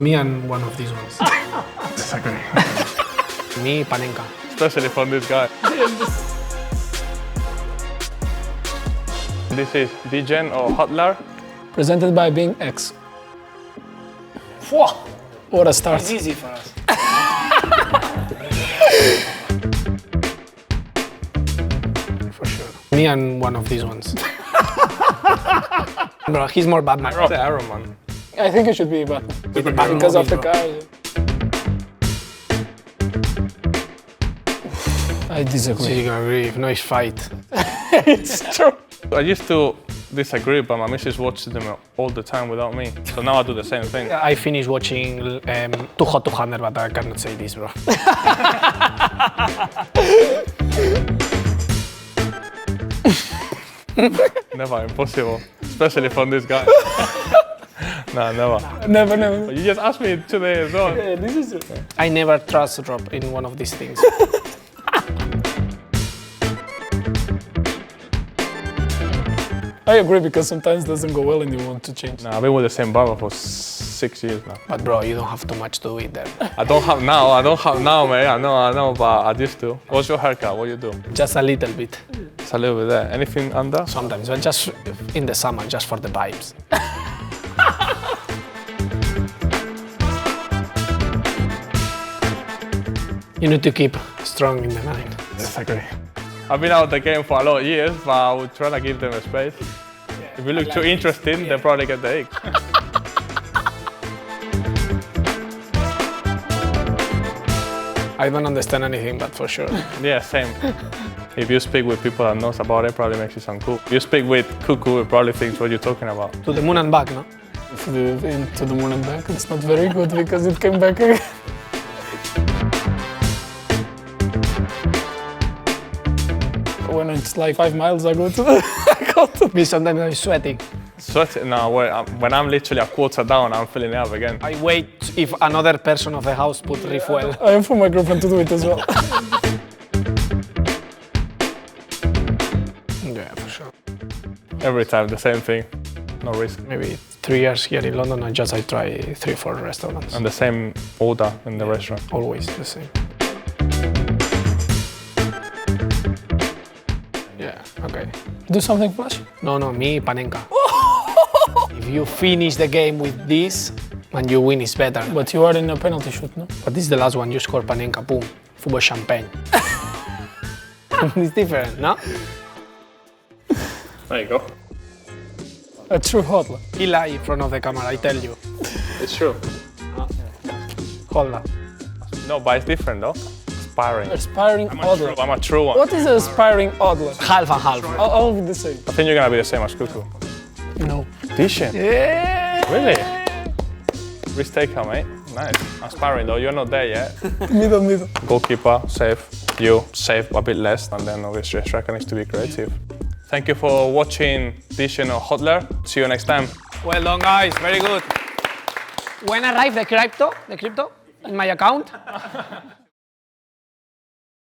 Me and one of these ones. Disagree. Me, Panenka. Especially from this guy. This is Degen or Hodler. Presented by BingX. What a start. It's easy for us. For sure. Me and one of these ones. Bro, he's more Batman. The Arrow Man. I think it should be Batman. Because of the car. I disagree. Disagree. Nice fight. It's true. I used to disagree, but my missus watches them all the time without me. So now I do the same thing. I finished watching Too Hot to Handle, but I cannot say this, bro. Never, impossible. Especially from this guy. No, never. Never. You just asked me today as well. Yeah, this is it. I never trust Rob in one of these things. I agree because sometimes it doesn't go well and you want to change. No, I've been with the same barber for 6 years now. But bro, you don't have too much to do with that. I don't have now, mate. I know, but I used to. What's your haircut? What you do? Just a little bit. It's a little bit there. Anything under? Sometimes, but just in the summer, just for the vibes. You need to keep strong in the mind. Disagree. I've been out of the game for a lot of years, but I would try to give them a space. If you look too interesting, they'll probably get the ick. I don't understand anything, but for sure. Yeah, same. If you speak with people that knows about it, probably makes you sound cool. If you speak with Cuckoo, it probably thinks what you're talking about. To the moon and back, no? To the moon and back, it's not very good because it came back again. When it's like 5 miles, I go to Me sometimes I'm sweating. Sweating? No, when I'm literally a quarter down, I'm filling it up again. I wait if another person of the house put refuel. I am for my girlfriend to do it as well. Yeah, for sure. Every time, the same thing. No risk. Maybe 3 years here in London, I try 3-4 restaurants. And the same order in the restaurant. Always the same. Yeah, okay. Do something flash. No, me, Panenka. If you finish the game with this, and you win, it's better. But you are in a penalty shoot, no? But this is the last one, you score Panenka, boom. Football champagne. It's different, no? There you go. A true Hodler. He lie in front of the camera, I tell you. It's true. Hold up. No, but it's different though. Aspiring. Aspiring Hodler. I'm a true one. What is an aspiring Hodler? Half and half. I'll be the same. I think you're gonna be the same as Cuckoo. No. Degen? Yeah. Really? Risk taker, mate. Nice. Aspiring though, you're not there yet. Middle. Goalkeeper, save. You, save a bit less, and then obviously striker needs to be creative. Thank you for watching Degen or Hodler. See you next time. Well done, guys. Very good. When arrived the crypto in my account?